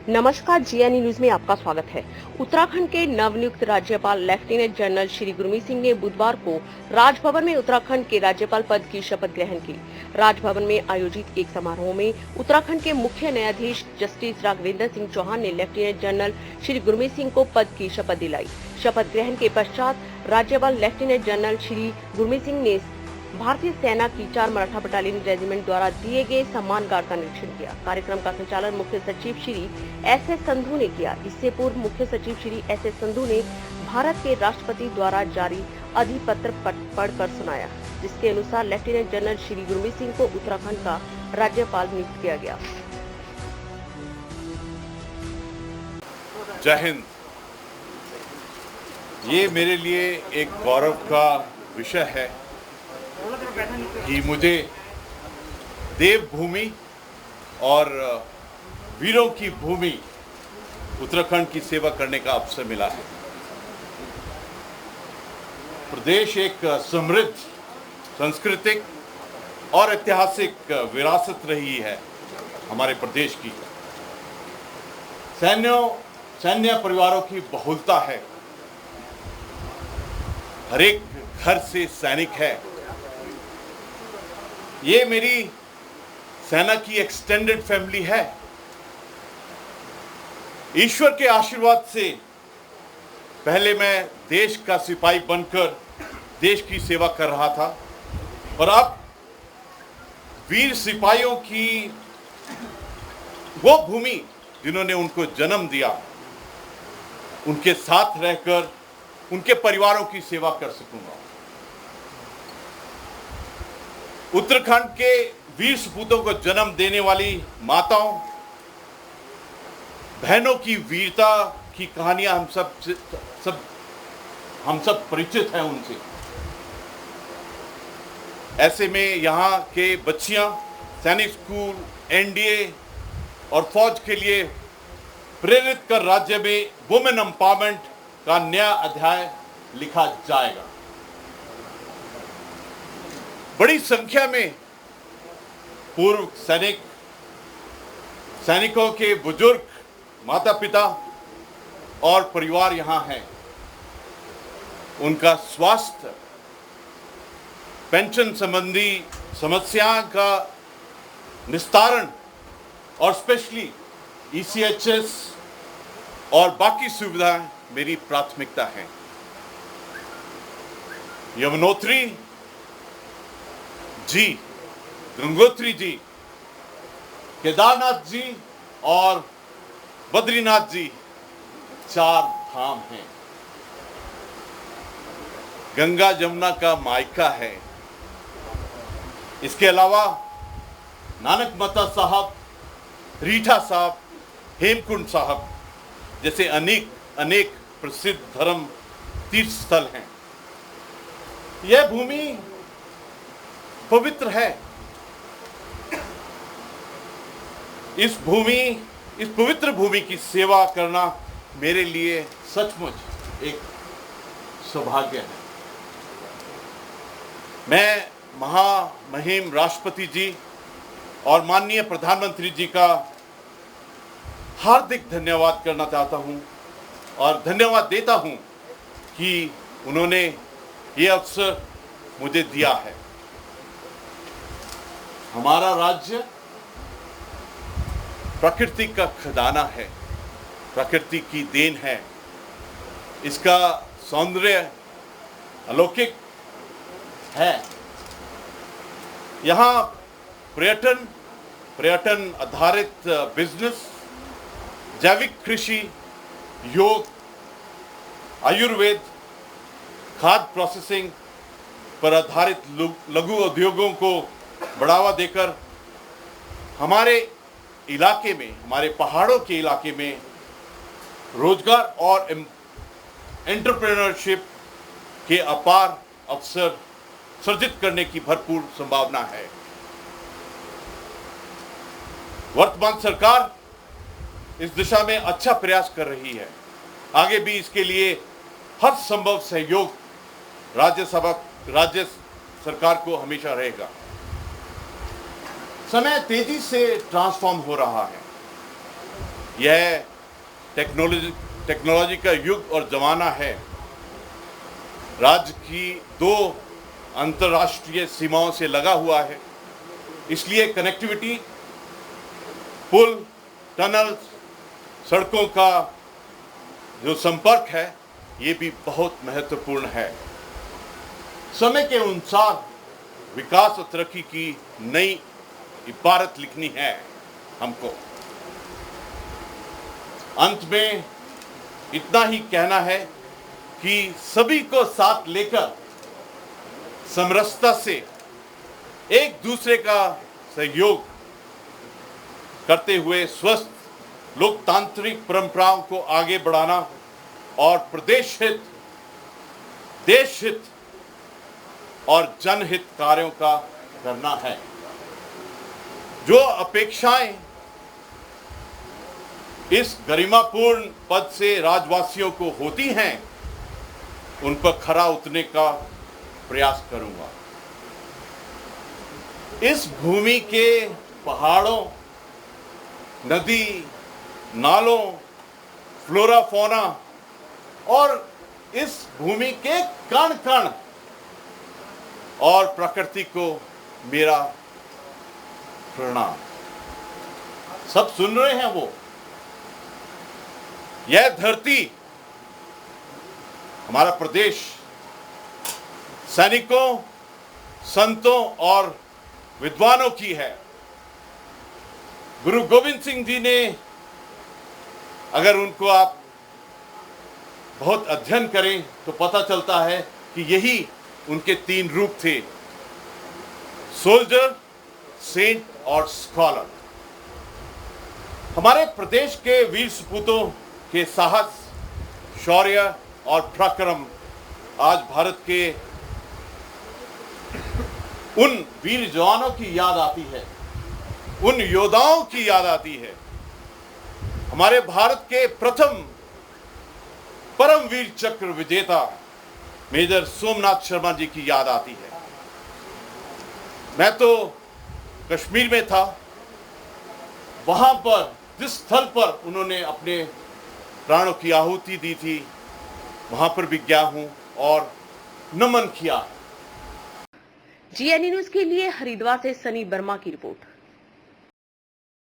नमस्कार, GNE news में आपका स्वागत है। उत्तराखंड के नवनियुक्त राज्यपाल लेफ्टिनेंट जनरल श्री गुरमीत सिंह ने बुधवार को राजभवन में उत्तराखंड के राज्यपाल पद की शपथ ग्रहण की। राजभवन में आयोजित एक समारोह में उत्तराखंड के मुख्य न्यायाधीश जस्टिस राघवेंद्र सिंह चौहान ने लेफ्टिनेंट जनरल श्री गुरमीत सिंह को पद की शपथ दिलाई। शपथ ग्रहण के पश्चात राज्यपाल लेफ्टिनेंट जनरल श्री गुरमीत सिंह ने भारतीय सेना की 4 मराठा बटालियन रेजिमेंट द्वारा दिए गए सम्मान गार्ड का निरीक्षण किया। कार्यक्रम का संचालन मुख्य सचिव श्री एस.एस. संधू ने किया। इससे पूर्व मुख्य सचिव श्री एस.एस. संधू ने भारत के राष्ट्रपति द्वारा जारी अधिपत्र पढ़कर सुनाया, जिसके अनुसार लेफ्टिनेंट जनरल श्री गुरमीत सिंह को उत्तराखंड का राज्यपाल नियुक्त किया गया। जय हिंद। ये मेरे लिए एक गौरव का विषय है कि मुझे देवभूमि और वीरों की भूमि उत्तराखंड की सेवा करने का अवसर मिला है। प्रदेश एक समृद्ध सांस्कृतिक और ऐतिहासिक विरासत रही है हमारे प्रदेश की। सैन्य परिवारों की बहुलता है। हर एक घर से सैनिक है। ये मेरी सेना की एक्सटेंडेड फैमिली है। ईश्वर के आशीर्वाद से पहले मैं देश का सिपाही बनकर देश की सेवा कर रहा था और अब वीर सिपाहियों की वो भूमि जिन्होंने उनको जन्म दिया, उनके साथ रहकर उनके परिवारों की सेवा कर सकूंगा। उत्तराखंड के वीर सपूतों को जन्म देने वाली माताओं बहनों की वीरता की कहानियां हम सब परिचित हैं उनसे। ऐसे में यहाँ के बच्चियां सैनिक स्कूल, एनडीए और फौज के लिए प्रेरित कर राज्य में वुमेन एम्पावरमेंट का नया अध्याय लिखा जाएगा। बड़ी संख्या में पूर्व सैनिकों के बुजुर्ग, माता पिता और परिवार यहाँ हैं। उनका स्वास्थ्य, पेंशन संबंधी समस्या का निस्तारण और स्पेशली ईसीएचएस और बाकी सुविधाएं मेरी प्राथमिकता हैं। यमुनोत्री जी, गंगोत्री जी, केदारनाथ जी और बद्रीनाथ जी 4 धाम हैं। गंगा जमुना का मायका है। इसके अलावा नानक मता साहब, रीठा साहब, हेमकुंड साहब जैसे अनेक प्रसिद्ध धर्म तीर्थ स्थल हैं। यह भूमि पवित्र है। इस पवित्र भूमि की सेवा करना मेरे लिए सचमुच एक सौभाग्य है। मैं महामहिम राष्ट्रपति जी और माननीय प्रधानमंत्री जी का हार्दिक धन्यवाद करना चाहता हूं और धन्यवाद देता हूं कि उन्होंने ये अवसर मुझे दिया है। हमारा राज्य प्रकृति का खजाना है, प्रकृति की देन है। इसका सौंदर्य अलौकिक है। यहाँ पर्यटन आधारित बिजनेस, जैविक कृषि, योग, आयुर्वेद, खाद्य प्रोसेसिंग पर आधारित लघु उद्योगों को बढ़ावा देकर हमारे इलाके में, हमारे पहाड़ों के इलाके में रोजगार और एंटरप्रेन्योरशिप के अपार अवसर सृजित करने की भरपूर संभावना है। वर्तमान सरकार इस दिशा में अच्छा प्रयास कर रही है। आगे भी इसके लिए हर संभव सहयोग राज्य सरकार को हमेशा रहेगा। समय तेजी से ट्रांसफॉर्म हो रहा है। यह टेक्नोलॉजी का युग और जमाना है। राज्य की 2 अंतर्राष्ट्रीय सीमाओं से लगा हुआ है, इसलिए कनेक्टिविटी, पुल, टनल, सड़कों का जो संपर्क है ये भी बहुत महत्वपूर्ण है। समय के अनुसार विकास और तरक्की की नई इबारत लिखनी है हमको। अंत में इतना ही कहना है कि सभी को साथ लेकर समरसता से एक दूसरे का सहयोग करते हुए स्वस्थ लोकतांत्रिक परंपराओं को आगे बढ़ाना और प्रदेश हित, देश हित और जनहित कार्यों का करना है। जो अपेक्षाएं इस गरिमापूर्ण पद से राज्यवासियों को होती हैं, उन पर खरा उतरने का प्रयास करूंगा। इस भूमि के पहाड़ों, नदी, नालों, फ्लोरा फौना और इस भूमि के कण कण और प्रकृति को मेरा प्रणाम। सब सुन रहे हैं वो? यह धरती, हमारा प्रदेश सैनिकों, संतों और विद्वानों की है। गुरु गोविंद सिंह जी ने, अगर उनको आप बहुत अध्ययन करें तो पता चलता है कि यही उनके 3 रूप थे: सोल्जर, सेंट और स्कॉलर। हमारे प्रदेश के वीर सपूतों के साहस, शौर्य और पराक्रम आज भारत के उन वीर जवानों की याद आती है, उन योद्धाओं की याद आती है। हमारे भारत के प्रथम परमवीर चक्र विजेता मेजर सोमनाथ शर्मा जी की याद आती है। मैं तो कश्मीर में था, वहां पर जिस स्थल पर उन्होंने अपने प्राणों की आहुति दी थी, वहां पर भी गया हूं और नमन किया। जीएनई न्यूज के लिए हरिद्वार से सनी वर्मा की रिपोर्ट।